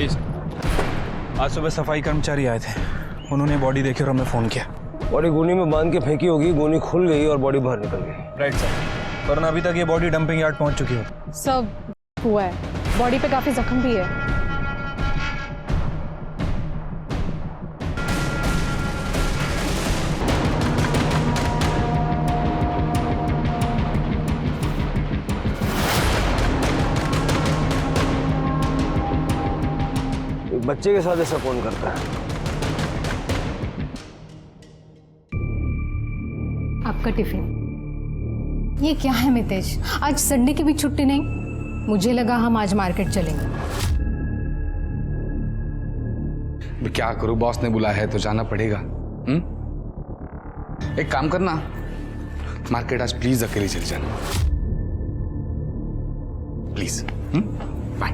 आइए सर। आज सुबह सफाई कर्मचारी आए थे, उन्होंने बॉडी देखी और हमें फ़ोन किया। बॉडी गोनी में बांध के फेंकी होगी, गोनी खुल गई और बॉडी बाहर निकल गई। राइट सर, वरना अभी तक ये बॉडी डंपिंग यार्ड पहुंच चुकी होती। सब हुआ है, बॉडी पे काफी जख्म भी है। बच्चे के साथ ऐसा कौन करता है? आपका टिफिन। ये क्या है मितेश, आज संडे की भी छुट्टी नहीं? मुझे लगा हम आज मार्केट चलेंगे। क्या करूं, बॉस ने बुलाया है तो जाना पड़ेगा। एक काम करना, मार्केट आज प्लीज अकेले चले जाना, प्लीज। बाय।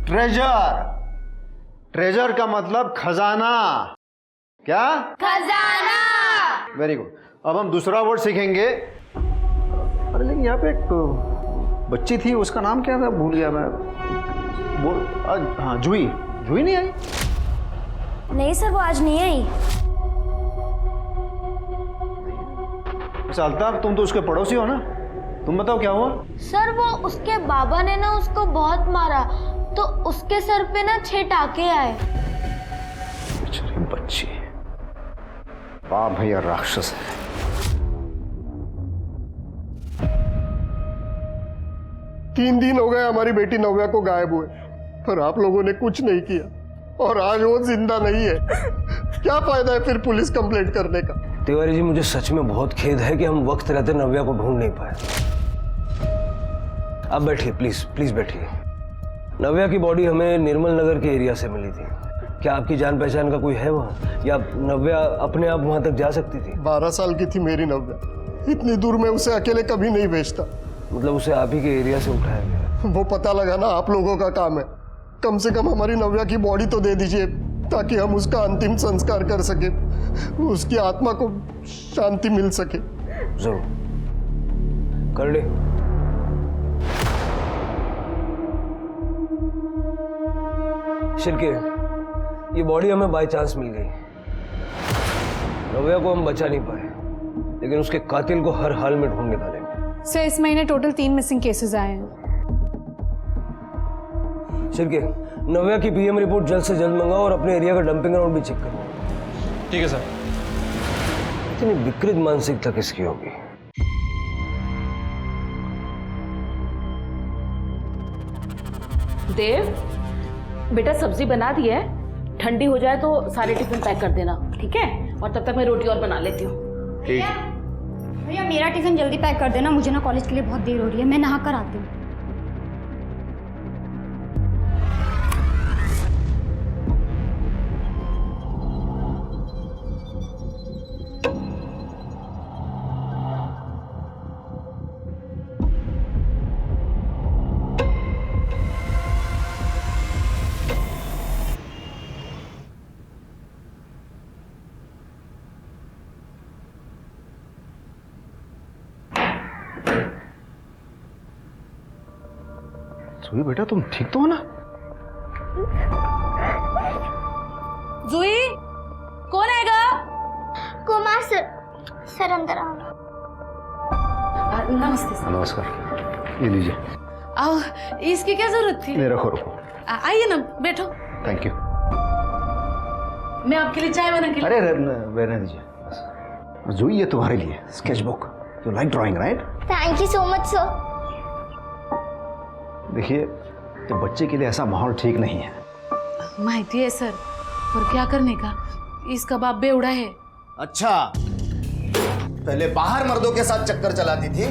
ट्रेजर, ट्रेजर का मतलब खजाना। क्या? खजाना। Very good. अब हम दूसरा वर्ड सीखेंगे। अरे लेकिन यहाँ पे एक बच्ची थी, उसका नाम क्या था, भूल गया मैं। हाँ, जूही। जूही नहीं आई? नहीं सर, वो आज नहीं आई। अल्ताफ, तुम तो उसके पड़ोसी हो ना, तुम बताओ क्या हुआ? सर वो उसके बाबा ने ना उसको बहुत मारा, तो उसके सर पे ना 6 टाके आए। बेचारी बच्ची, बाप भैया राक्षस है। तीन दिन हो गए हमारी बेटी नव्या को गायब हुए, पर आप लोगों ने कुछ नहीं किया और आज वो जिंदा नहीं है। क्या फायदा है फिर पुलिस कंप्लेंट करने का? तिवारी जी, मुझे सच में बहुत खेद है कि हम वक्त रहते नव्या को ढूंढ नहीं पाए। आप बैठिए, प्लीज प्लीज बैठिए। नव्या की बॉडी हमें निर्मल नगर के एरिया से मिली थी। क्या आपकी जान पहचान का कोई है वहाँ, या नव्या अपने आप वहाँ तक जा सकती थी? 12 साल की थी मेरी नव्या, इतनी दूर में उसे अकेले कभी नहीं भेजता। मतलब उसे आप ही के एरिया से उठाया गया? वो पता लगाना आप लोगों का काम है। कम से कम हमारी नव्या की बॉडी तो दे दीजिए, ताकि हम उसका अंतिम संस्कार कर सके, उसकी आत्मा को शांति मिल सके। जरूर कर ले। शिरके, ये बॉडी हमें बाय चांस मिल गई। नव्या को हम बचा नहीं पाए, लेकिन उसके कातिल को हर हाल में ढूंढ निकालेंगे। सर इस महीने टोटल 3 मिसिंग केसेस आए हैं। शिरके, नव्या की पीएम रिपोर्ट जल्द से जल्द मंगाओ और अपने एरिया का डंपिंग ग्राउंड भी चेक करो। ठीक है सर। इतनी विकृत मानसिकता किसकी होगी? देव बेटा, सब्जी बना दी है, ठंडी हो जाए तो सारे टिफिन पैक कर देना, ठीक है? और तब तक मैं रोटी और बना लेती हूँ। ठीक। भैया मेरा टिफिन जल्दी पैक कर देना, मुझे ना कॉलेज के लिए बहुत देर हो रही है, मैं नहा कर आती हूँ। जूही बेटा, तुम ठीक तो हो ना? जूही, कौन आएगा? कुमार सर, सर अंदर आओ। नमस्ते सर। नमस्कार, ये लीजिए। आओ, इसकी क्या जरूरत थी? मेरा खोरो। आइए ना, बैठो। Thank you. मैं आपके लिए चाय बना के। अरे रहने दीजिए। जूही, ये तुम्हारे लिए sketch book. You like drawing, right? Thank you so much sir. देखिए, ये बच्चे के लिए ऐसा माहौल ठीक नहीं है। माहिती है सर, पर क्या करने का, इसका बाप बेवड़ा है। अच्छा, पहले बाहर मर्दों के साथ चक्कर चलाती थी,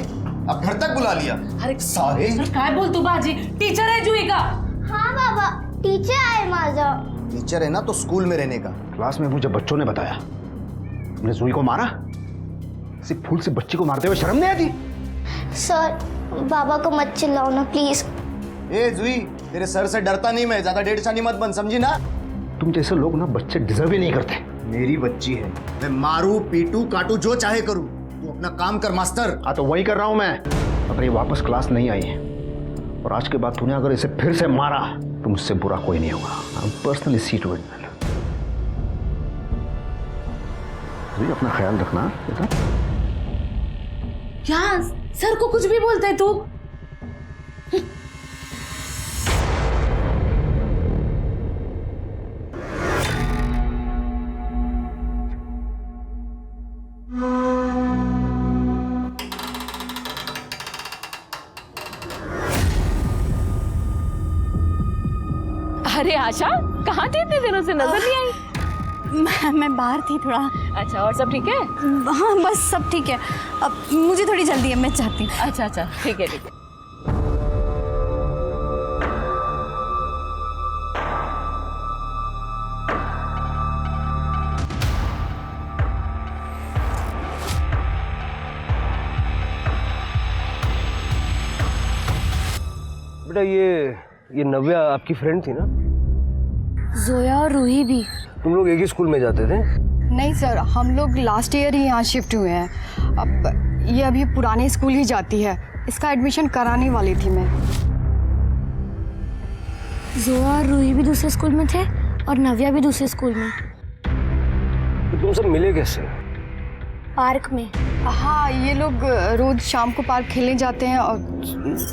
अब घर तक बुला लिया। अरे सारे काय बोल तू बाजी, टीचर है जुई का। हाँ बाबा, टीचर आए माझा। टीचर है ना तो स्कूल में रहने का। क्लास में मुझे बच्चों ने बताया तुमने जुई को मारा। सिर्फ फूल से बच्ची को मारते हुए शर्म नहीं आती? सर, बाबा को मत चिल्लाओ ना प्लीज। ए जुई, तेरे सर से डरता नहीं मैं, ज्यादा डेढ़ छानी मत बन, समझी ना? तुम जैसे लोग ना बच्चे डिजर्व ही नहीं करते। मेरी बच्ची है, मैं मारू पीटू काटू जो चाहे करूं, तू अपना काम कर मास्टर। हाँ तो वही कर रहा हूं मैं। अगर ये वापस क्लास नहीं आई और आज के बाद तूने अगर इसे फिर से मारा तो मुझसे बुरा कोई नहीं होगा। I am personally see to it. अपना ख्याल रखना बेटा। क्या सर को कुछ भी बोलता है तू? अरे आशा, कहाँ थी इतने दिनों से, नजर नहीं आई? मैं बाहर थी थोड़ा। अच्छा, और सब ठीक है? हाँ बस सब ठीक है, अब मुझे थोड़ी जल्दी है, मैं चाहती हूँ। अच्छा अच्छा, ठीक है ठीक है। बेटा ये नव्या आपकी फ्रेंड थी ना? जोया और रूही भी। तुम लोग एक ही स्कूल में जाते थे? नहीं सर, हम लोग लास्ट ईयर ही यहाँ शिफ्ट हुए हैं। अब ये अभी पुराने स्कूल ही जाती है, इसका एडमिशन कराने वाली थी मैं। जोया और रूही भी दूसरे स्कूल में थे और नव्या भी दूसरे स्कूल में। तो तुम सब मिले कैसे? पार्क में। हाँ, ये लोग रोज शाम को पार्क खेलने जाते हैं और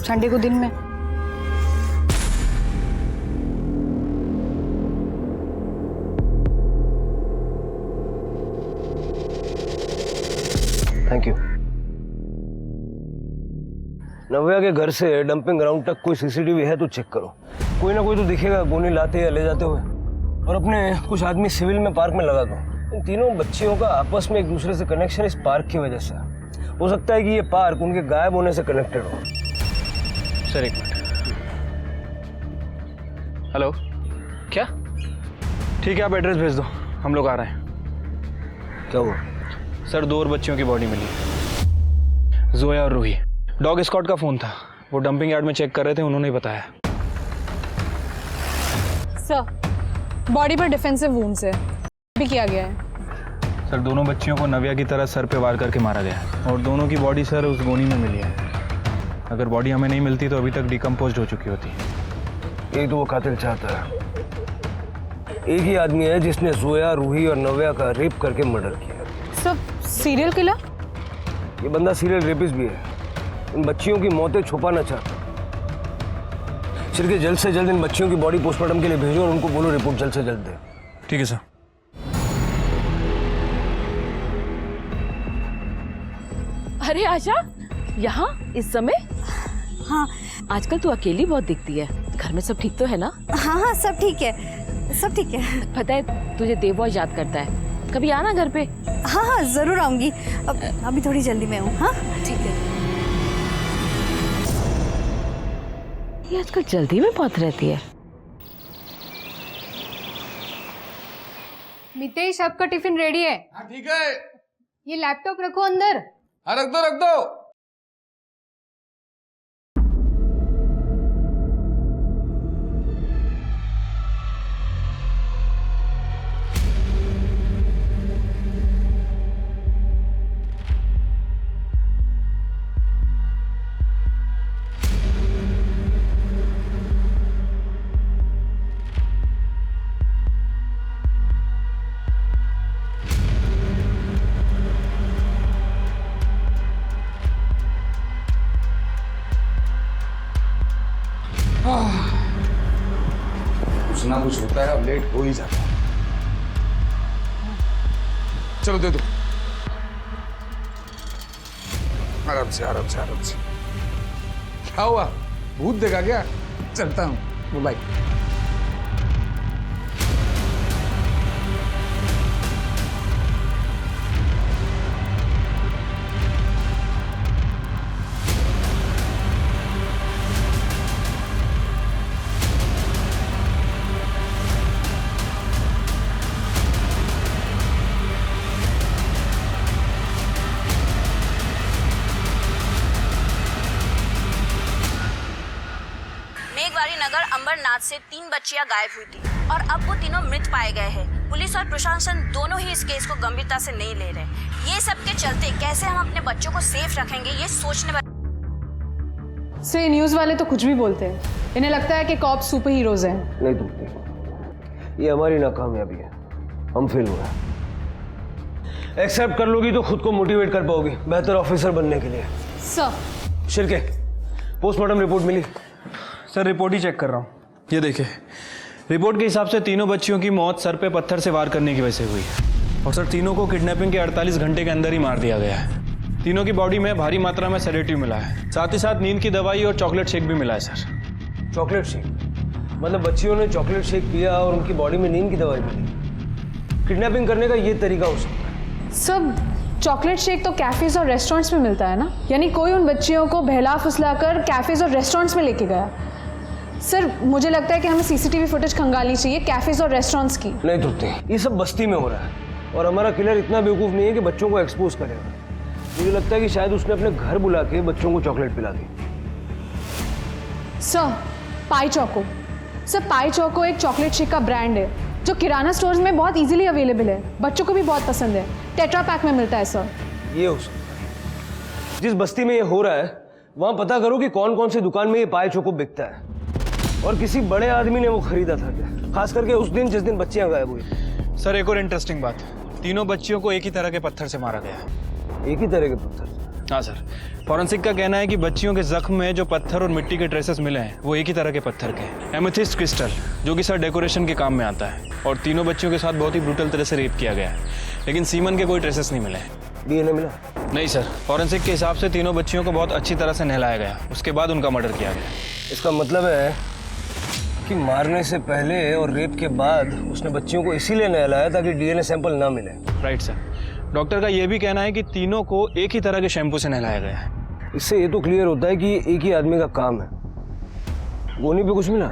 संडे को दिन में। Thank you. नव्या के घर से डंपिंग ग्राउंड तक कोई सीसीटीवी है तो चेक करो। कोई ना कोई तो दिखेगा गोली लाते या ले जाते हुए। और अपने कुछ आदमी सिविल में पार्क में लगा दो। इन तीनों बच्चियों का आपस में एक दूसरे से कनेक्शन इस पार्क की वजह से हो सकता है कि ये पार्क उनके गायब होने से कनेक्टेड हो। सर एक मिनट। हेलो, क्या? ठीक है, आप एड्रेस भेज दो, हम लोग आ रहे हैं। क्या हुआ? सर 2 और बच्चियों की बॉडी मिली है, जोया और रूही। डॉग स्क्वाड का फ़ोन था, वो डंपिंग यार्ड में चेक कर रहे थे, उन्होंने ही बताया। सर, बॉडी पर डिफेंसिव वुंड्स है, भी किया गया है। सर दोनों बच्चियों को नव्या की तरह सर पे वार करके मारा गया है और दोनों की बॉडी सर उस गोनी में मिली है। अगर बॉडी हमें नहीं मिलती तो अभी तक डिकम्पोज हो चुकी होती। एक तो वो कातिल चाहता है, एक ही आदमी है जिसने जोया, रूही और नव्या का रेप करके मर्डर किया। सब सीरियल किलर? ये बंदा सीरियल रेपिस्ट भी है। इन बच्चियों की मौतें छुपाना चाहता। सिर्फ जल्द से जल्द इन बच्चियों की बॉडी पोस्टमार्टम के लिए भेजो और उनको बोलो रिपोर्ट जल्द से जल्द दे। ठीक है सर। अरे आशा, यहाँ इस समय? हाँ आजकल तू अकेली बहुत दिखती है, घर में सब ठीक तो है ना? हाँ हाँ सब ठीक है, सब ठीक है। पता है तुझे देव बहुत याद करता है, कभी आना घर पे। हाँ हाँ जरूर आऊंगी, अभी थोड़ी जल्दी में हूँ। हाँ ठीक है। ये आजकल जल्दी में बहुत रहती है। मितेश, आपका टिफिन रेडी है। हाँ ठीक है। ये लैपटॉप रखो अंदर। हाँ रख दो रख दो। कुछ ना कुछ होता है, अब लेट हो ही जाता है। चलो दे दो, आराम से आराम से आराम से। क्या हुआ, भूत देखा क्या? चलता हूँ, बाय। नगर अंबरनाथ से 3 बच्चियां गायब हुई थी और अब वो तीनों मृत पाए गए हैं। पुलिस और प्रशासन दोनों ही इस केस को गंभीरता से नहीं ले रहे। ये सब के चलते कैसे हम अपने बच्चों को सेफ रखेंगे ये सोचने पर। से न्यूज़ वाले तो कुछ भी बोलते हैं, इन्हें लगता है कि कॉप सुपर हीरोज हैं। नहीं तुमने, ये हमारी नाकामयाबी है, हम फेल हुए हैं। एक्सेप्ट कर लोगी तो खुद को मोटिवेट कर पाओगी बेहतर ऑफिसर बनने के लिए। सर शिरके, पोस्टमार्टम रिपोर्ट मिली? सर रिपोर्ट ही चेक कर रहा हूँ। ये देखिए, रिपोर्ट के हिसाब से तीनों बच्चियों की मौत सर पे पत्थर से वार करने की वजह से हुई है और सर तीनों को किडनैपिंग के 48 घंटे के अंदर ही मार दिया गया है। तीनों की बॉडी में भारी मात्रा में सेडेटिव मिला है, साथ ही साथ नींद की दवाई और चॉकलेट शेक भी मिला है सर। चॉकलेट शेक मतलब बच्चियों ने चॉकलेट शेक पिया और उनकी बॉडी में नींद की दवाई मिली? किडनैपिंग करने का ये तरीका हो सकता है? सब चॉकलेट शेक तो कैफेज और रेस्टोरेंट्स में मिलता है ना, यानी कोई उन बच्चियों को बहला फुसलाकर कैफेज और रेस्टोरेंट्स में लेके गया। सर मुझे लगता है कि हमें सीसीटीवी फुटेज खंगालनी चाहिए कैफेज और रेस्टोरेंट्स की। नहीं तृप्ति, ये सब बस्ती में हो रहा है और हमारा किलर इतना बेवकूफ़ नहीं है कि बच्चों को एक्सपोज करेगा। मुझे लगता है कि शायद उसने अपने घर बुला के बच्चों को चॉकलेट पिला दी। सर पाई चोको, सर पाई चोको एक चॉकलेट शेक का ब्रांड है जो किराना स्टोर्स में बहुत इजीली अवेलेबल है, बच्चों को भी बहुत पसंद है, टेट्रा पैक में मिलता है सर। ये हो सकता है। जिस बस्ती में ये हो रहा है वहां पता करो कि कौन कौन सी दुकान में ये पाई चोको बिकता है और किसी बड़े आदमी ने वो खरीदा था क्या, खास करके उस दिन जिस दिन बच्चियां गायब हुई। सर एक और इंटरेस्टिंग बात, तीनों बच्चियों को एक ही तरह के पत्थर से मारा गया है। एक ही तरह के पत्थर? हाँ सर, फॉरेंसिक का कहना है कि बच्चियों के जख्म में जो पत्थर और मिट्टी के ट्रेसेस मिले हैं वो एक ही तरह के पत्थर के हैं, एमेथिस्ट क्रिस्टल, जो कि सर डेकोरेशन के काम में आता है। और तीनों बच्चियों के साथ बहुत ही ब्रूटल तरह से रेप किया गया है, लेकिन सीमन के कोई ट्रेसेस नहीं मिले। डीएनए मिला? नहीं सर, फॉरेंसिक के हिसाब से तीनों बच्चियों को बहुत अच्छी तरह से नहलाया गया, उसके बाद उनका मर्डर किया गया। इसका मतलब है कि मारने से पहले और रेप के बाद उसने बच्चियों को इसीलिए नहलाया ताकि डीएनए सैंपल ना मिले। राइट सर, डॉक्टर का यह भी कहना है कि तीनों को एक ही तरह के शैम्पू से नहलाया गया है। इससे ये तो क्लियर होता है कि एक ही आदमी का काम है। गोनी पे कुछ मिला?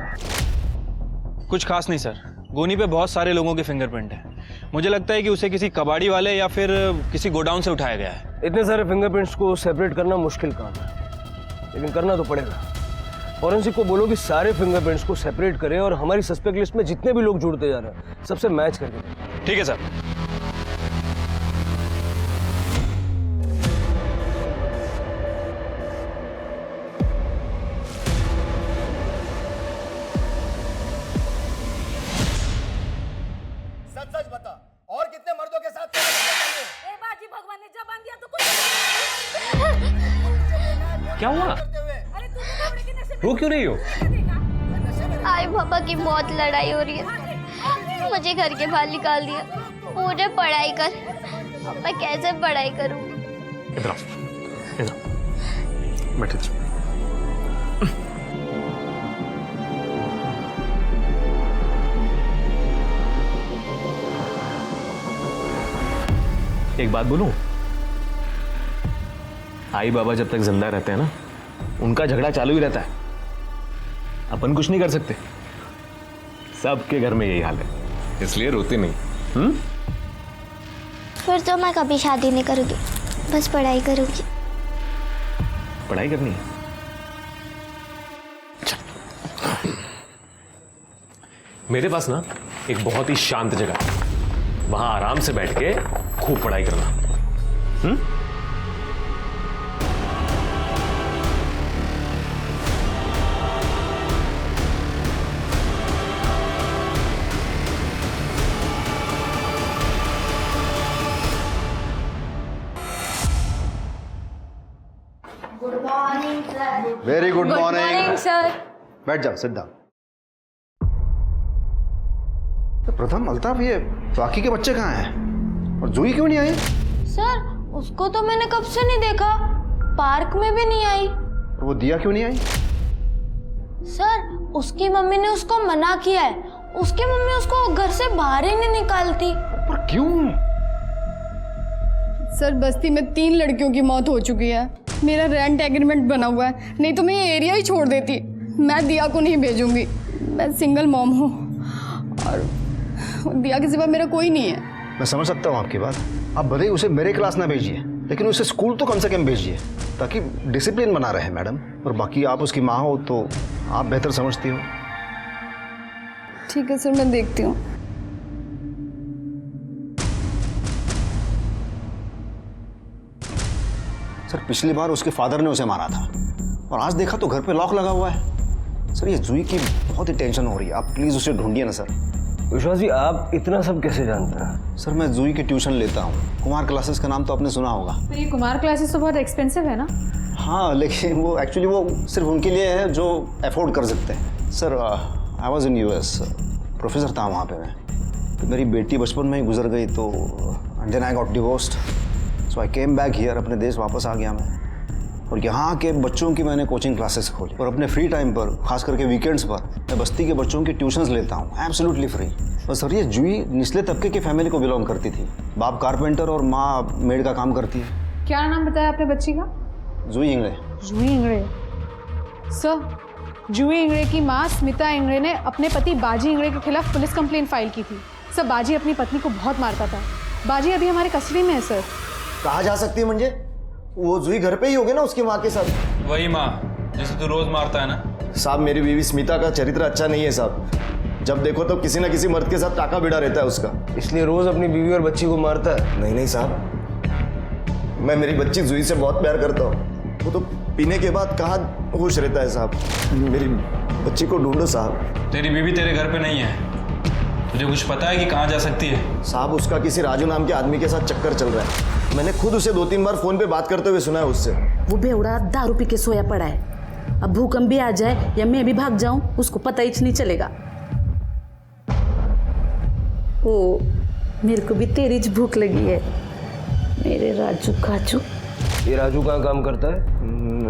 कुछ खास नहीं सर, गोनी पे बहुत सारे लोगों के फिंगरप्रिंट है। मुझे लगता है कि उसे किसी कबाड़ी वाले या फिर किसी गोडाउन से उठाया गया है। इतने सारे फिंगरप्रिंट्स को सेपरेट करना मुश्किल काम है, लेकिन करना तो पड़ेगा। फॉरेंसिक को बोलो कि सारे फिंगरप्रिंट्स को सेपरेट करें और हमारी सस्पेक्ट लिस्ट में जितने भी लोग जुड़ते जा रहे हैं सबसे मैच करके दें। ठीक है सर। सच सच बता, और कितने मर्दों के साथ बाजी भगवान ने जब बांध दिया तो क्या हुआ? रो क्यों रही हो? आई पापा की बहुत लड़ाई हो रही है, मुझे घर के बाहर निकाल दिया। मुझे पढ़ाई कर, अब मैं कैसे पढ़ाई करूं? इधर बैठे। एक बात बोलूं, आई बाबा जब तक जिंदा रहते हैं ना, उनका झगड़ा चालू ही रहता है। अपन कुछ नहीं कर सकते, सबके घर में यही हाल है, इसलिए रोते नहीं। फिर तो मैं कभी शादी नहीं करूंगी, बस पढ़ाई करूंगी। पढ़ाई करनी है? मेरे पास ना एक बहुत ही शांत जगह है, वहां आराम से बैठ के खूब पढ़ाई करना। Good morning sir. Very good morning sir. बैठ जाओ, सिट डाउन। प्रथम, अल्ताफ, ये बाकी के बच्चे कहाँ हैं और जूही क्यों नहीं आई? सर उसको तो मैंने कब से नहीं देखा, पार्क में भी नहीं आई। और वो दिया क्यों नहीं आई? सर उसकी मम्मी ने उसको मना किया है, उसकी मम्मी उसको घर से बाहर ही नहीं निकालती। पर क्यों? सर बस्ती में 3 लड़कियों की मौत हो चुकी है, मेरा रेंट एग्रीमेंट बना हुआ है, नहीं तो मैं ये एरिया ही छोड़ देती। मैं दिया को नहीं भेजूंगी, मैं सिंगल मॉम हूँ और दिया के सिवा मेरा कोई नहीं है। मैं समझ सकता हूँ आपकी बात, आप भले ही उसे मेरे क्लास ना भेजिए, लेकिन उसे स्कूल तो कम से कम भेजिए ताकि डिसिप्लिन बना रहे मैडम। और बाकी आप उसकी माँ हो तो आप बेहतर समझती हो। ठीक है सर, मैं देखती हूँ। सर पिछली बार उसके फादर ने उसे मारा था और आज देखा तो घर पे लॉक लगा हुआ है। सर ये जूही की बहुत ही टेंशन हो रही है, आप प्लीज़ उसे ढूंढिए ना सर। विश्वास जी, आप इतना सब कैसे जानते हैं? सर मैं जूही की ट्यूशन लेता हूँ, कुमार क्लासेस का नाम तो आपने सुना होगा। तो ये कुमार क्लासेस तो बहुत एक्सपेंसिव है ना? हाँ लेकिन वो एक्चुअली वो सिर्फ उनके लिए है जो अफोर्ड कर सकते हैं। Sir I was in US, professor था वहाँ पे मैं। तो मेरी बेटी बचपन में ही गुजर गई तो then I got divorced, so I came back here, अपने देश वापस आ गया मैं। और यहाँ के बच्चों की मैंने कोचिंग क्लासेस खोली और अपने फ्री टाइम पर, खास करके वीकेंड्स पर, मैं बस्ती के बच्चों की ट्यूशन्स लेता हूँ एब्सोल्युटली फ्री। और सर ये जूही निचले तबके की फैमिली को बिलोंग करती थी, बाप कारपेंटर और माँ मेड का काम करती है। क्या नाम बताया आपने बच्ची का? जूही इंगड़े। जूही इंगड़े। सर जूही इंगड़े की माँ स्मिता इंगड़े ने अपने पति बाजी इंगड़े के खिलाफ पुलिस कंप्लेंट फाइल की थी। सर बाजी अपनी पत्नी को बहुत मारता था। बाजी अभी हमारे कस्टडी में है सर। कहा जा सकती है म्हणजे? वो जूही घर पे ही होगी ना उसकी माँ के साथ? वही माँ जिसे तू रोज मारता है ना। साहब मेरी बीवी स्मिता का चरित्र अच्छा नहीं है साहब, जब देखो तो किसी ना किसी मर्द के साथ टाका भिड़ा रहता है उसका। इसलिए रोज अपनी बीवी और बच्ची को मारता है? नहीं नहीं साहब, मैं मेरी बच्ची जूही से बहुत प्यार करता हूँ, वो तो पीने के बाद कहाँ होश रहता है साहब। मेरी बच्ची को ढूंढो साहब। तेरी बीवी तेरे घर पे नहीं है, तुझे कुछ पता है कि कहाँ जा सकती है? साहब उसका किसी राजू नाम के आदमी के साथ चक्कर चल रहा है, मैंने खुद उसे 2-3 बार फोन पे बात करते हुए सुना है उससे। वो बेवड़ा दारू पी के सोया पड़ा है, अब भूकंप भी आ जाए या मैं भी भाग जाऊं उसको पता ही नहीं चलेगा। ओ मेरे को भी तेरी भूख लगी है मेरे राजू काजू। ये राजू कहाँ काम करता है?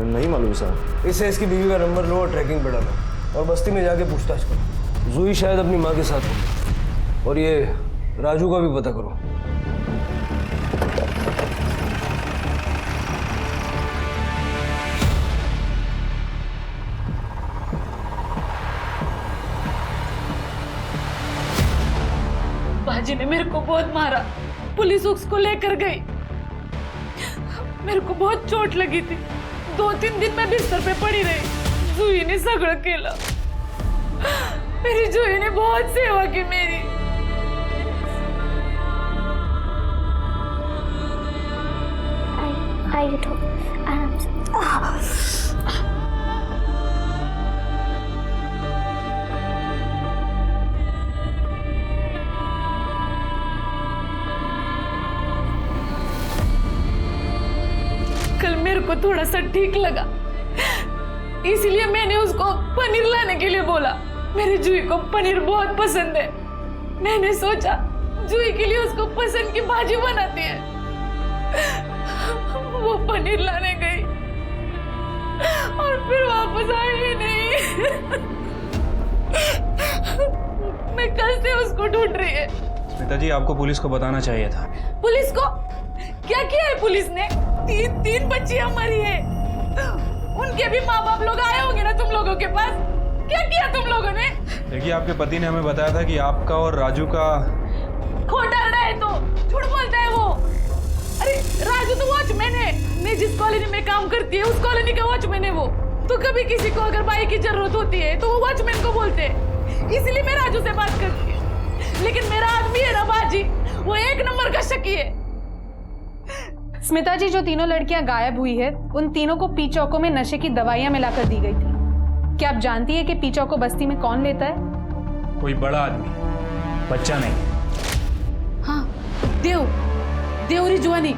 नहीं मालूम साहब। इससे इसकी बीवी का नंबर लो और ट्रैकिंग पे डालो और बस्ती में जाके पूछताछ करो। जूही शायद अपनी माँ के साथ होगी, और ये राजू का भी पता करो। बाजी ने मेरे को बहुत मारा, पुलिस उसको लेकर गई, मेरे को बहुत चोट लगी थी, 2-3 दिन मैं बिस्तर पे पड़ी रही। जूही ने सगड़ केला, मेरी जूही ने बहुत सेवा की मेरी। आई उठो आराम से। कल मेरे को थोड़ा सा ठीक लगा, इसलिए मैंने उसको पनीर लाने के लिए बोला। मेरी जूही को पनीर बहुत पसंद है, मैंने सोचा जूही के लिए उसको पसंद की भाजी बनाती है। वो पनीर लाने गई और फिर वापस आई ही नहीं। मैं कल से उसको ढूंढ रही है। स्मिता जी आपको पुलिस को बताना चाहिए था। पुलिस को क्या किया है पुलिस ने? तीन बच्चियां मरी है, उनके भी माँ बाप लोग आए होंगे ना तुम लोगों के पास। क्या किया तुम लोगों ने? देखिए आपके पति ने हमें बताया था कि आपका और राजू का। खोट डाल रहा है तो झूठ बोलता है वो। अरे राजू तो वॉचमैन है, मैं जिस कॉलोनी में काम करती है उस कॉलोनी का वॉचमैन है वो। तो कभी किसी को अगर भाई की जरूरत होती है तो वो वॉचमैन को बोलते हैं, इसलिए मैं राजू से बात करती हूँ। लेकिन मेरा आदमी है ना बाजी, वो 1 नंबर का शकी है। स्मिता जी जो तीनों लड़कियां गायब हुई है, उन तीनों को पी चौकों में नशे की दवाइयां मिलाकर दी गई थी। क्या आप जानती है कि पी चौको बस्ती में कौन लेता है? कोई बड़ा आदमी, बच्चा नहीं। हाँ, देवरी जुआनी,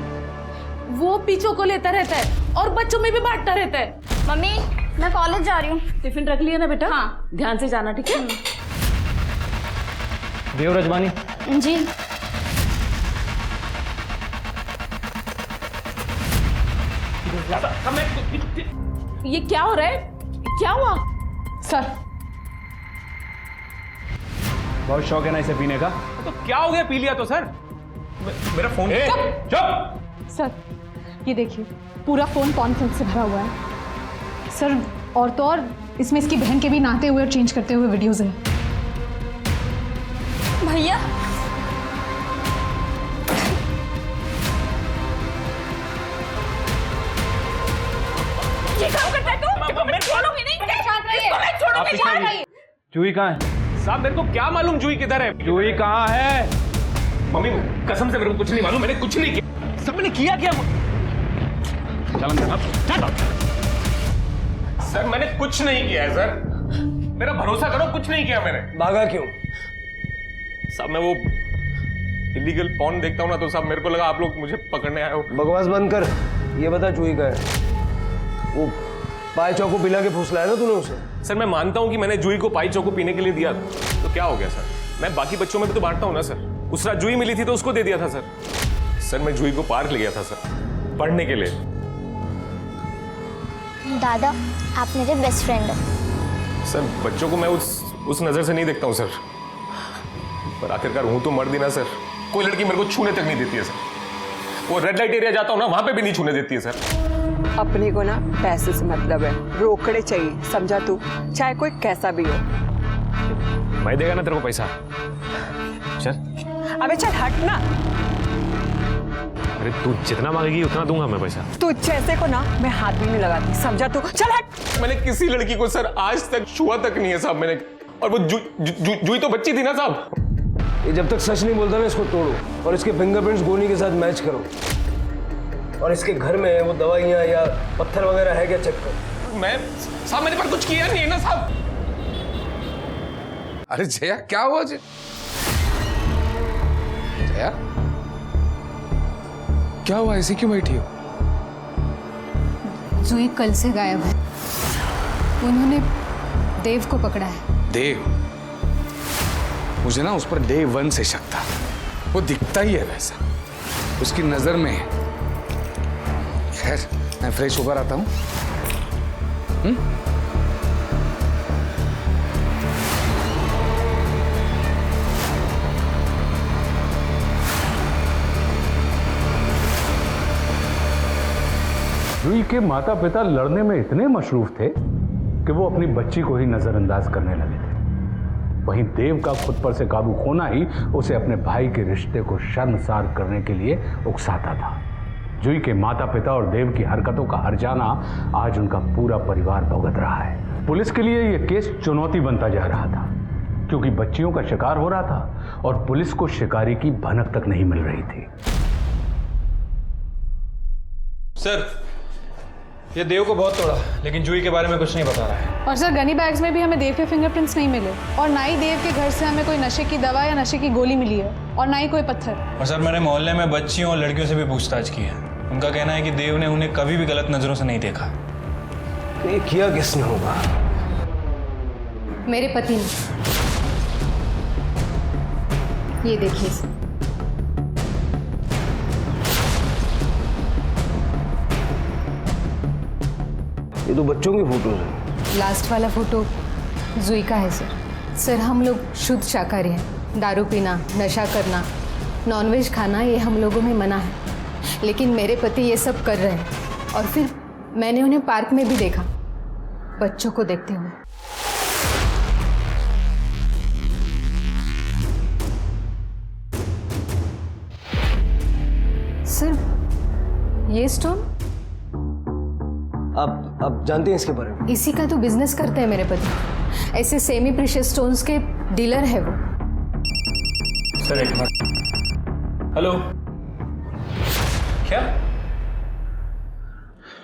वो पीछों को लेता रहता है और बच्चों में भी बांटता रहता है। मम्मी मैं कॉलेज जा रही हूँ। टिफिन रख लिया ना बेटा? हाँ। ध्यान से जाना, ठीक है? देव रजवानी जी। ये क्या हो रहा है? क्या हुआ? सर बहुत शौक है ना इसे पीने का। तो क्या हो गया? पी लिया तो सर। मेरा फोन। चुप। सर ये देखिए पूरा फोन कॉन्फ्रेंस से भरा हुआ है सर, और तो और इसमें इसकी बहन के भी नहाते हुए और चेंज करते हुए वीडियोस हैं। भैया ये काम करता है तू? मैं छोड़ूंगी नहीं। शांत रहिए। मैं छोड़ूंगी, शांत रहिए। जूही कहाँ है? साहब मेरे को क्या मालूम जूही किधर है? जूही कहाँ है? मम्मी कसम से मेरे को कुछ नहीं मालूम, मैंने कुछ नहीं किया। सब मैंने किया क्या? सर मैंने कुछ नहीं किया है सर, मेरा भरोसा करो, कुछ नहीं किया मैंने। भागा क्यों? साहब मैं वो इलीगल पॉर्न देखता हूँ ना, तो साहब मेरे को लगा आप लोग मुझे पकड़ने आए हो। बकवास बंद कर, ये बता जूही का है? वो पाए चौको पिला के फुसलाया ना तूने उसे? सर मैं मानता हूँ कि मैंने जूही को पाई चौको पीने के लिए दिया, तो क्या हो गया सर? मैं बाकी बच्चों में भी तो बांटता हूँ ना सर। उस रात जूही मिली थी तो उसको दे दिया था सर। सर मैं जूही को पार्क ले गया था सर, पढ़ने के लिए। दादा आप मेरे बेस्ट फ्रेंड हो। सर बच्चों को मैं उस नजर से नहीं देखता हूँ सर, पर आखिरकार हूं तो मर्द ही ना सर। कोई लड़की मेरे को छूने तक नहीं देती है सर। वो रेड लाइट एरिया जाता हूँ ना, वहां पे भी नहीं छूने देती है सर। अपने को ना पैसे से मतलब है, रोकड़े चाहिए, समझा तू? चाहे कोई कैसा भी हो। मैं देगा ना तेरे को पैसा? चल अबे चल हट ना। अरे तू जितना मांगेगी उतना दूंगा मैं पैसा। तू जैसे को ना मैं हाथ भी नहीं लगाती, समझा तू? चल हट। मैंने किसी लड़की को सर आज तक छुआ तक नहीं है साहब मैंने। और वो जूही तो बच्ची थी ना साहब। ये जब तक सच नहीं बोलता ना, इसको तोड़ो और इसके फिंगरप्रिंट्स गोनी के साथ मैच करो। और इसके घर में वो दवाइयाँ या पत्थर वगैरह है क्या, चेक करो। मैं साहब मैंने पर कुछ किया नहीं है ना साहब। अरे जया क्या हुआ? जया क्या हुआ? ऐसे क्यों बैठी हो? जूही कल से गायब है। उन्होंने देव को पकड़ा है। देव? मुझे ना उस पर डे 1 से शक था। वो दिखता ही है वैसा, उसकी नजर में। खैर मैं फ्रेश होकर आता हूँ। जूही के माता पिता लड़ने में इतने मशरूफ थे कि वो अपनी बच्ची को ही नजरअंदाज करने लगे थे। वहीं देव का खुद पर से काबू खोना ही उसे अपने भाई के रिश्ते को शर्मसार करने के लिए उकसाता था। जूही के माता पिता और देव की हरकतों का हर्जाना आज उनका पूरा परिवार भुगत रहा है। पुलिस के लिए यह केस चुनौती बनता जा रहा था, क्योंकि बच्चियों का शिकार हो रहा था और पुलिस को शिकारी की भनक तक नहीं मिल रही थी। सर ये देव को बहुत तोड़ा, लेकिन जूही के बारे में कुछ नहीं बता रहा है। और सर गनी बैग्स में भी हमें देव के फिंगरप्रिंट्स नहीं मिले, और ना ही देव के घर से हमें कोई नशे की दवा या नशे की गोली मिली है, और ना ही कोई पत्थर। और सर मैंने मोहल्ले में बच्चियों और लड़कियों से भी पूछताछ की है। उनका कहना है कि देव ने उन्हें कभी भी गलत नजरों से नहीं देखा। ये किया किसने होगा? मेरे पति ने। ये देखिए सर। ये तो बच्चों की फोटोज है। लास्ट वाला फोटो जूही का है सर। सर हम लोग शुद्ध शाकाहारी हैं। दारू पीना, नशा करना, नॉनवेज खाना ये हम लोगों में मना है, लेकिन मेरे पति ये सब कर रहे हैं। और फिर मैंने उन्हें पार्क में भी देखा, बच्चों को देखते हुए। सर ये स्टोन आप जानते हैं इसके बारे में? इसी का तो बिजनेस करते हैं मेरे पति। ऐसे सेमी प्रीशियस स्टोन्स के डीलर है वो। सर एक मिनट। हेलो, क्या?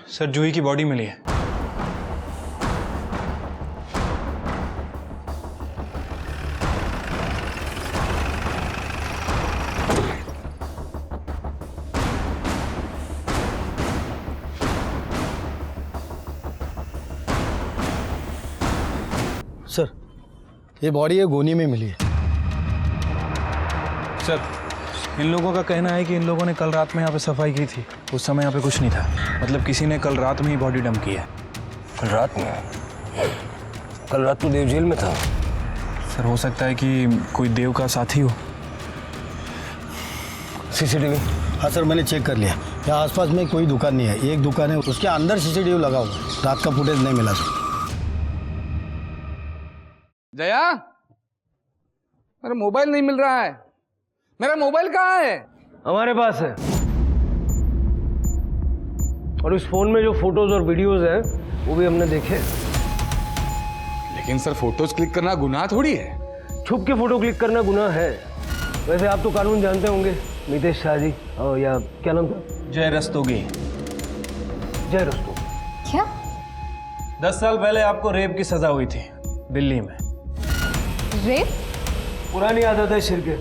सर जूही की बॉडी मिली है। सर ये बॉडी है गोनी में मिली है। सर इन लोगों का कहना है कि इन लोगों ने कल रात में यहाँ पे सफाई की थी। उस समय यहाँ पे कुछ नहीं था, मतलब किसी ने कल रात में ही बॉडी डंप की है। कल रात में? कल रात तो देव जेल में था। सर हो सकता है कि कोई देव का साथी हो। सीसीटीवी? हाँ सर मैंने चेक कर लिया, यहाँ आसपास में कोई दुकान नहीं है। एक दुकान है, उसके अंदर सीसीटीवी लगा हुआ, रात का फुटेज नहीं मिला सर। जया, मेरा मोबाइल नहीं मिल रहा है। मेरा मोबाइल कहाँ है? हमारे पास है, और इस फोन में जो फोटोज और वीडियोज हैं वो भी हमने देखे। लेकिन सर फोटोज क्लिक करना गुनाह थोड़ी है। छुप के फोटो क्लिक करना गुनाह है। वैसे आप तो कानून जानते होंगे, मितेश शाह जी, या क्या नाम था? जय रस्तोगी। जय रस्तोगी। क्या? 10 साल पहले आपको रेप की सजा हुई थी दिल्ली में। रेप? पुरानी आदत है शिरके,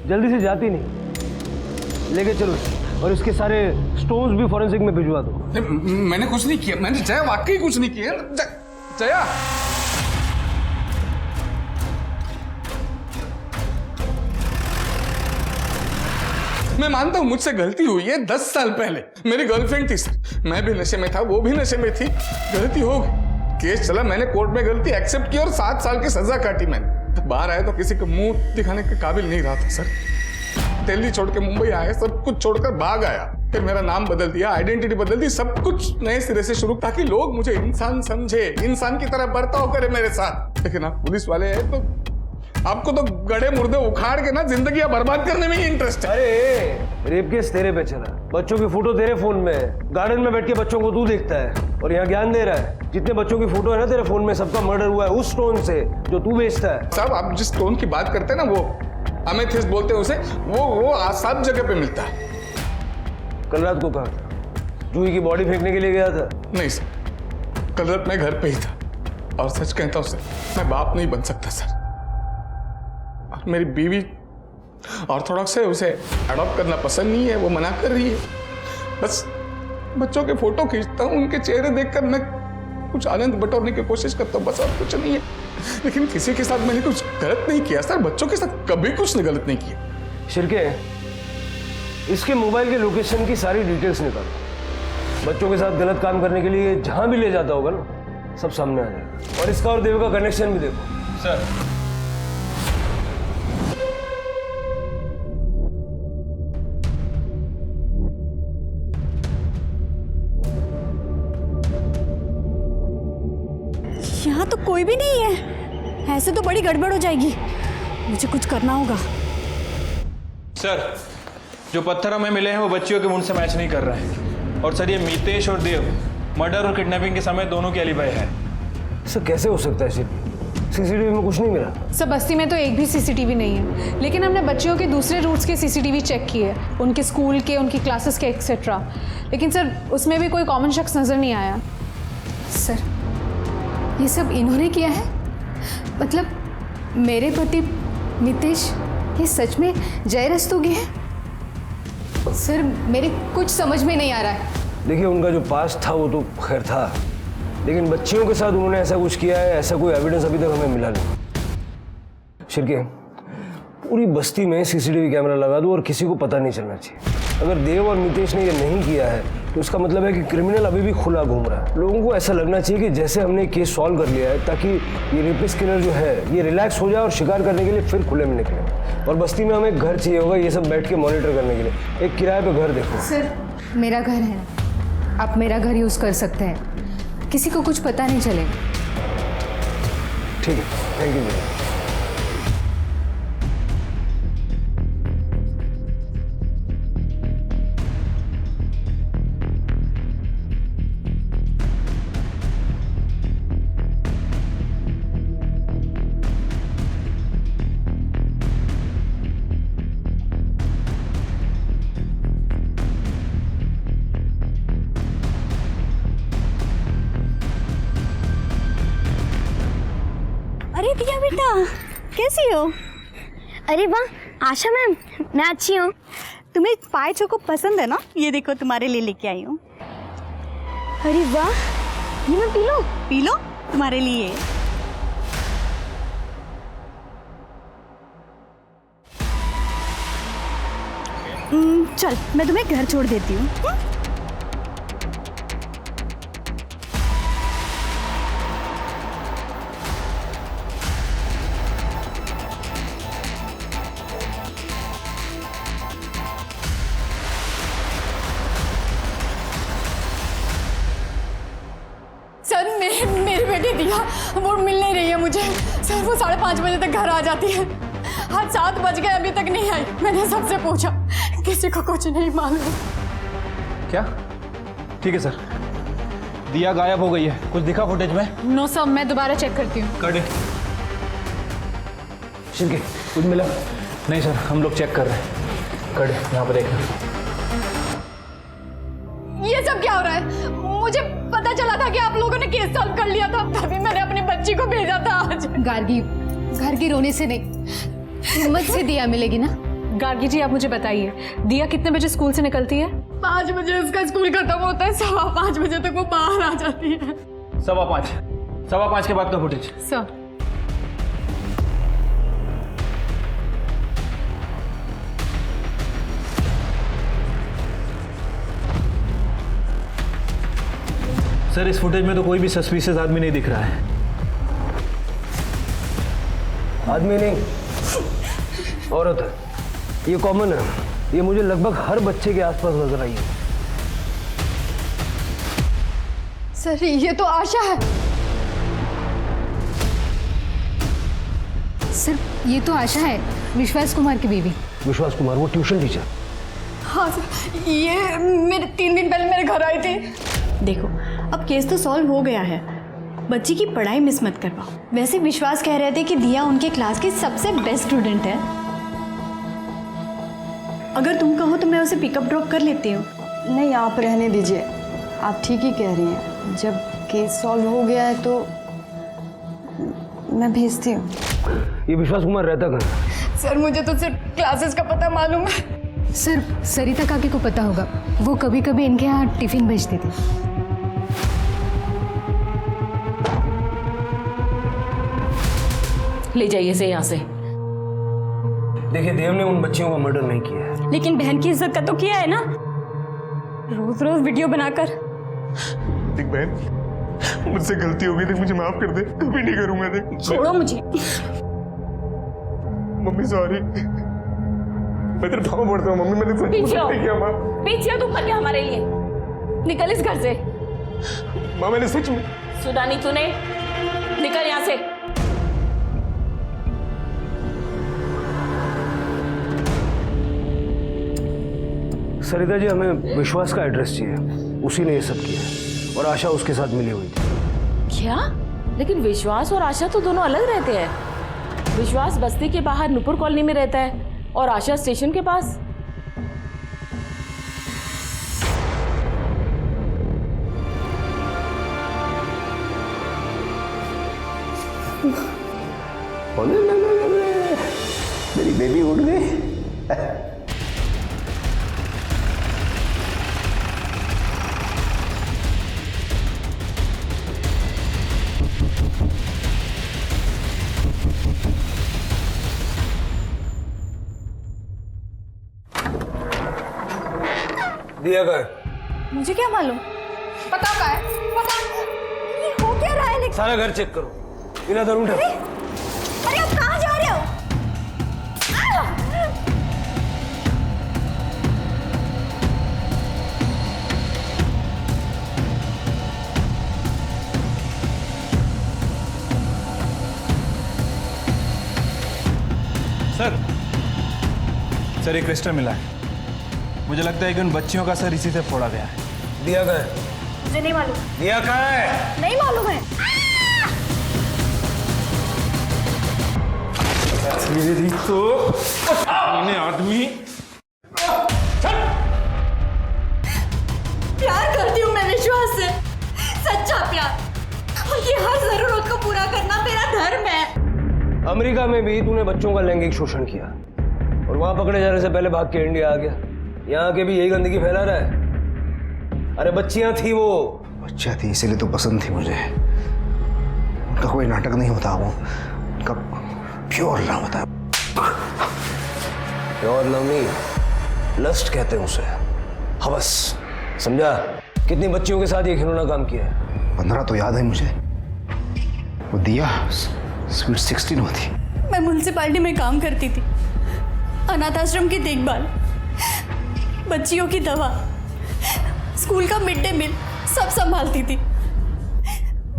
जल्दी से जाती नहीं। लेके चलो और इसके सारे स्टोन्स भी फॉरेंसिक में भिजवा दो। मैंने कुछ नहीं किया, मैंने जया वाकई कुछ नहीं किया। जया मैं मानता हूं मुझसे गलती हुई है। 10 साल पहले मेरी गर्लफ्रेंड थी सर, मैं भी नशे में था, वो भी नशे में थी, गलती हो गई, केस चला, मैंने कोर्ट में गलती एक्सेप्ट की और 7 साल की सजा काटी मैंने। बाहर आया तो किसी को मुंह दिखाने के काबिल नहीं रहा था सर। दिल्ली छोड़ के मुंबई आया, सब कुछ छोड़कर भाग आया, फिर मेरा नाम बदल दिया, आइडेंटिटी बदल दी, सब कुछ नए सिरे से शुरू, ताकि लोग मुझे इंसान समझे, इंसान की तरह बर्ताव करे मेरे साथ। लेकिन आप पुलिस वाले हैं तो आपको तो गड़े मुर्दे उखाड़ के ना जिंदगी बर्बाद करने में ही इंटरेस्ट है। अरे रेप केस तेरे पे चला, बच्चों की फोटो तेरे फोन में है, गार्डन में बैठ के बच्चों को तू देखता है और यहाँ ज्ञान दे रहा है। जितने बच्चों की फोटो है ना तेरे फोन में, सबका मर्डर हुआ है उस स्टोन से जो तू बेचता है। साहब आप जिस स्टोन की बात करते हैं ना, वो अमेथिस्ट बोलते हैं उसे, वो सब जगह पे मिलता है। कल रात को कहा था जूही की बॉडी फेंकने के लिए गया था? नहीं सर, कल रात मैं घर पे ही था और सच कहता हूं सर, मैं बाप नहीं बन सकता सर। और मेरी बीवी ऑर्थोडॉक्स है, उसे अडॉप्ट करना पसंद नहीं है, वो मना कर रही है। बस बच्चों के फोटो खींचता हूँ, उनके चेहरे देखकर मैं कुछ आनंद बटोरने की कोशिश करता हूँ, बस और कुछ नहीं है। लेकिन किसी के साथ मैंने कुछ गलत नहीं किया सर, बच्चों के साथ कभी कुछ गलत नहीं किया। शिरके, इसके मोबाइल के लोकेशन की सारी डिटेल्स निकालो। बच्चों के साथ गलत काम करने के लिए जहां भी ले जाता होगा ना, सब सामने आ जाएगा। और इसका और देव का कनेक्शन भी देखो। सर यहाँ तो कोई भी नहीं है, ऐसे तो बड़ी गड़बड़ हो जाएगी, मुझे कुछ करना होगा। सर, जो पत्थर हमें मिले हैं वो बच्चियों के मुंड से मैच नहीं कर रहे हैं। और सर, ये मितेश और देव मर्डर और किडनैपिंग के समय दोनों की एलिबाई है। सर कैसे हो सकता है? सीसीटीवी में कुछ नहीं मिला। सर बस्ती में तो एक भी सीसीटीवी नहीं है, लेकिन हमने बच्चियों के दूसरे रूट्स के सीसीटीवी चेक किए, उनके स्कूल के, उनकी क्लासेस के एक्सेट्रा, लेकिन सर उसमें भी कोई कॉमन शख्स नज़र नहीं आया। सर ये सब इन्होंने किया है? मतलब मेरे पति मितेश ये सच में जय रस्तोगी है? सर मेरे कुछ समझ में नहीं आ रहा है। देखिए, उनका जो पास था वो तो खैर था, लेकिन बच्चियों के साथ उन्होंने ऐसा कुछ किया है, ऐसा कोई एविडेंस अभी तक हमें मिला नहीं। शिरके, पूरी बस्ती में सीसीटीवी कैमरा लगा दो और किसी को पता नहीं चलना चाहिए। अगर देव और मितेश ने ये नहीं किया है तो इसका मतलब है कि क्रिमिनल अभी भी खुला घूम रहा है। लोगों को ऐसा लगना चाहिए कि जैसे हमने केस सॉल्व कर लिया है, ताकि ये रेपिस्ट किलर जो है ये रिलैक्स हो जाए और शिकार करने के लिए फिर खुले में निकले। और बस्ती में हमें घर चाहिए होगा ये सब बैठ के मॉनिटर करने के लिए। एक किराए पे घर देखो। सर मेरा घर है ना, आप मेरा घर यूज़ कर सकते हैं, किसी को कुछ पता नहीं चलेगा। ठीक है, थैंक यू भैया। अरे दिया बेटा, कैसी हो? अरे वाह आशा मैम, मैं अच्छी हूँ। तुम्हें पाए चोको पसंद है ना? ये देखो तुम्हारे लिए लेके आई हूँ। अरे वाह, ये मैं पी लो? पी लो, तुम्हारे लिए। चल मैं तुम्हें घर छोड़ देती हूँ। सर मेरी बेटी दिया वो मिल नहीं रही है मुझे। सर वो 5:30 बजे तक घर आ जाती है, आज 7 बज गए अभी तक नहीं आई। मैंने सबसे पूछा, किसी को कुछ नहीं मालूम। क्या? ठीक है सर, दिया गायब हो गई है, कुछ दिखा फुटेज में? नो सर, मैं दोबारा चेक करती हूँ। कर दे। शिरके कुछ मिला? नहीं सर, हम लोग चेक कर रहे हैं। कड़े यहाँ पर देखना। ये सब क्या हो रहा है? मुझे पता चला था कि आप लोगों ने केस सॉल्व कर लिया था, तभी मैंने अपनी बच्ची को भेजा था आज। गार्गी, घर की रोने से नहीं, हिम्मत से दिया मिलेगी ना। गार्गी जी, आप मुझे बताइए, दिया कितने बजे स्कूल से निकलती है? 5 बजे उसका स्कूल खत्म होता है, 5:15 बजे तक वो बाहर आ जाती है। 5:15 के बाद का फुटेज। सर, सर इस फुटेज में तो कोई भी सस्पिशियस आदमी नहीं दिख रहा है। आदमी नहीं, औरत है। ये कॉमन है, ये मुझे लगभग हर बच्चे के आसपास नजर आई है। सर ये तो आशा है। सर ये तो आशा है, विश्वास कुमार की बीवी। विश्वास कुमार, वो ट्यूशन टीचर। हाँ सर, ये मेरे 3 दिन पहले मेरे घर आई थी। देखो, अब केस तो सॉल्व हो गया है, बच्ची की पढ़ाई मिस मत करवाओ। वैसे विश्वास कह रहे थे कि दिया उनके क्लास की सबसे बेस्ट स्टूडेंट है। अगर तुम कहो तो मैं उसे पिकअप ड्रॉप कर लेती हूँ। नहीं, आप रहने दीजिए, आप ठीक ही कह रही हैं। जब केस सॉल्व हो गया है तो मैं भेजती हूँ। ये विश्वास कुमार रहता कहाँ? सर मुझे तो सिर्फ क्लासेस का पता मालूम है। सर सरिता काकी को पता होगा, वो कभी कभी इनके यहाँ टिफिन भेजती थी। ले जाइए से यहाँ से। देखिए, देव ने उन बच्चियों का मर्डर नहीं किया है। लेकिन बहन की इज्जत का तो किया है ना, रोज रोज वीडियो बनाकर। देख बहन, मुझसे गलती हो गई, देख मुझे माफ कर दे, कभी नहीं करूंगा। देख छोड़ो मुझे। मम्मी सॉरी, मैं तेरे पाँव पड़ता हूँ मम्मी, मैंने पीछे हो, नहीं किया माँ। पीछे हो, तू कर क्या हमारे लिए? निकल इस घर से। माँ मैंने सच में सुना नहीं तूने? निकल यहाँ से। सरिता जी, हमें विश्वास का एड्रेस चाहिए, उसी ने ये सब किया है और आशा उसके साथ मिली हुई थी। क्या? लेकिन विश्वास और आशा तो दोनों अलग रहते हैं। विश्वास बस्ती के बाहर नुपुर कॉलोनी में रहता है और आशा स्टेशन के पास। मेरी बेबी उड़ गई। दिया का मुझे क्या मालूम? पता का है? पता ये हो क्या रहा है? सारा घर चेक करो, बिना ढूंढे। अरे आप कहाँ जा रहे हो? सर एक क्रिस्टल मिला है, मुझे लगता है कि उन बच्चियों का सर इसी से फोड़ा गया है। दिया का है? मुझे नहीं मालूम। दिया का है? नहीं मालूम है। मेरी तो आदमी। प्यार करती हूँ मैं विश्वास से, सच्चा प्यार। उनकी हर जरूरत को पूरा करना मेरा धर्म है। अमेरिका में भी तूने बच्चों का लैंगिक शोषण किया और वहां पकड़े जाने से पहले भाग के इंडिया आ गया। यहाँ के भी यही गंदगी फैला रहा है। अरे बच्चियां थी, वो बच्चा थी इसीलिए तो पसंद थी मुझे। उनका कोई नाटक नहीं होता, वो उनका प्योर लव होता है। प्योर लव नहीं, लस्ट कहते हैं उसे, हवस। समझा? कितनी बच्चियों के साथ ये खिलौना काम किया है? 15 तो याद है मुझे। वो दिया स्वीट 16 होती। मैं म्युनिसिपैलिटी में काम करती थी, अनाथ आश्रम की देखभाल, बच्चियों की दवा, स्कूल का मिड डे मील सब संभालती थी।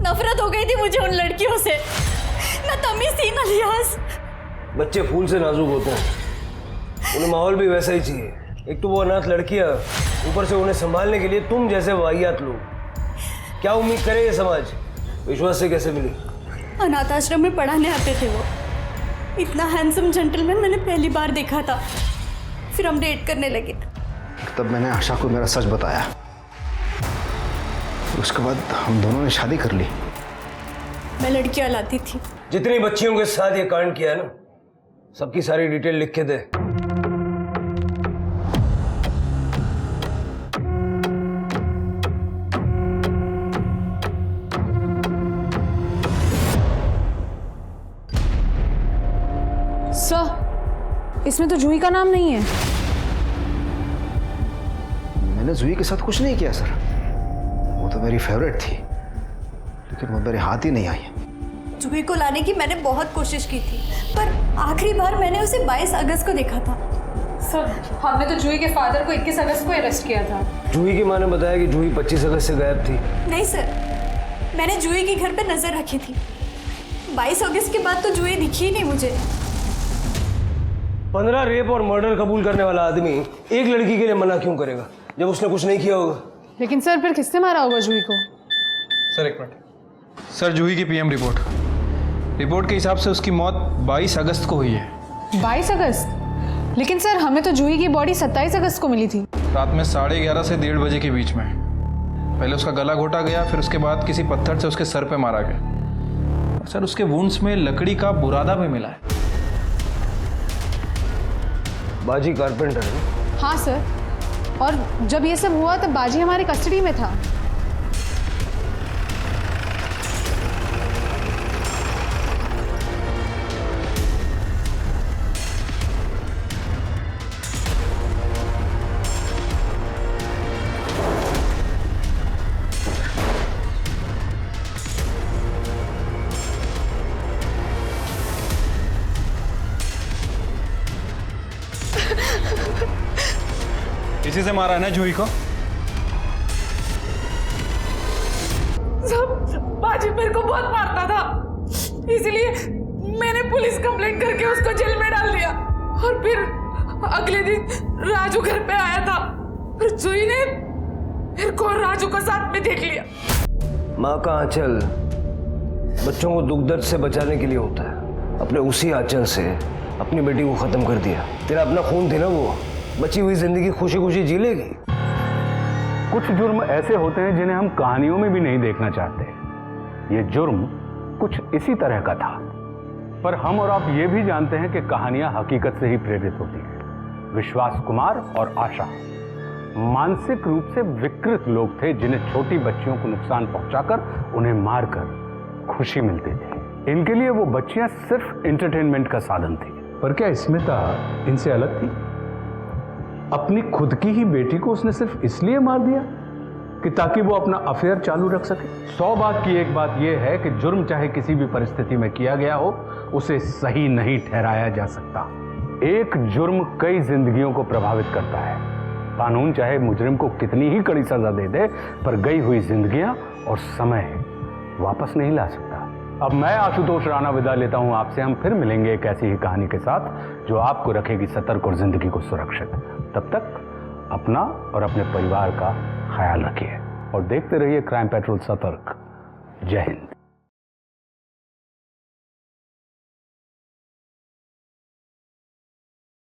नफरत हो गई थी मुझे उन लड़कियों से, न तमीज थी न लिहाज। बच्चे फूल से नाजुक होते हैं, उन्हें माहौल भी वैसा ही चाहिए। एक तो वो अनाथ लड़कियां, ऊपर से उन्हें संभालने के लिए तुम जैसे वाहियात लोग। क्या उम्मीद करे ये समाज? विश्वास से कैसे मिली? अनाथ आश्रम में पढ़ाने आते थे वो, इतना हैंडसम जेंटलमैन मैंने पहली बार देखा था। फिर हम डेट करने लगे। तब मैंने आशा को मेरा सच बताया। उसके बाद हम दोनों ने शादी कर ली। मैं लड़कियां लाती थी। जितनी बच्चियों के साथ ये कांड किया है ना, सबकी सारी डिटेल लिख के दे। सर, इसमें तो जूही का नाम नहीं है। मैंने जूही के साथ कुछ नहीं किया सर। वो तो मेरी फेवरेट थी, लेकिन वो मेरे हाथ ही नहीं आई। जूही को लाने की मैंने बहुत कोशिश की थी, पर आखिरी बार मैंने उसे 22 अगस्त को देखा था। सर, हमने तो जूही के फादर को 21 अगस्त को अरेस्ट किया था। जूही की माँ ने बताया कि जूही 25 अगस्त से गायब थी। नहीं सर, मैंने जूही के घर पे नजर रखी थी। 22 अगस्त के बाद तो जूही दिखी ही नहीं मुझे। 15 रेप और मर्डर कबूल करने वाला आदमी एक लड़की के लिए मना क्यों करेगा जब उसने कुछ नहीं किया होगा? लेकिन सर, फिर किसने मारा होगा जूही को? सर एक मिनट। सर, जूही की पीएम रिपोर्ट के हिसाब से उसकी मौत 22 अगस्त को हुई है। 22 अगस्त? लेकिन सर, हमें तो जूही की बॉडी 27 अगस्त को मिली थी। रात में 11:30 से 1:30 बजे के बीच में। पहले उसका गला घोटा गया, फिर उसके बाद किसी पत्थर से उसके सर पे मारा गया। और सर, उसके वुंड्स में लकड़ी का बुरादा भी मिला है। बाजी कारपेंटर है? हाँ सर, और जब ये सब हुआ तब बाजी हमारी कस्टडी में था। इसी से मारा है ना जूही को? सब बाजी मेरे को बहुत मारता था, इसलिए मैंने पुलिस कंप्लेंट करके उसको जेल में डाल दिया। और फिर अगले दिन राजू घर पे आया था, फिर जूही ने मेरे को और राजू को साथ में देख लिया। माँ का आंचल बच्चों को दुख दर्द से बचाने के लिए होता है। अपने उसी आंचल से अपनी बेटी को खत्म कर दिया। तेरा अपना खून थी ना, वो बची हुई जिंदगी खुशी खुशी जी लेगी। कुछ जुर्म ऐसे होते हैं जिन्हें हम कहानियों में भी नहीं देखना चाहते। ये जुर्म कुछ इसी तरह का था, पर हम और आप ये भी जानते हैं कि कहानियां हकीकत से ही प्रेरित होती हैं। विश्वास कुमार और आशा मानसिक रूप से विकृत लोग थे, जिन्हें छोटी बच्चियों को नुकसान पहुंचाकर उन्हें मारकर खुशी मिलती थी। इनके लिए वो बच्चियां सिर्फ एंटरटेनमेंट का साधन थी। पर क्या स्मिता इनसे अलग थी? अपनी खुद की ही बेटी को उसने सिर्फ इसलिए मार दिया कि ताकि वो अपना अफेयर चालू रख सके। 100 बात की एक बात यह है कि जुर्म चाहे किसी भी परिस्थिति में किया गया हो, उसे सही नहीं ठहराया जा सकता। एक जुर्म कई जिंदगियों को प्रभावित करता है। कानून चाहे मुजरिम को कितनी ही कड़ी सजा दे दे, पर गई हुई जिंदगियां और समय वापस नहीं ला सकता। अब मैं आशुतोष राणा विदा लेता हूं आपसे। हम फिर मिलेंगे एक ऐसी ही कहानी के साथ जो आपको रखेगी सतर्क और जिंदगी को सुरक्षित। तब तक अपना और अपने परिवार का ख्याल रखिए और देखते रहिए क्राइम पेट्रोल सतर्क। जय हिंद।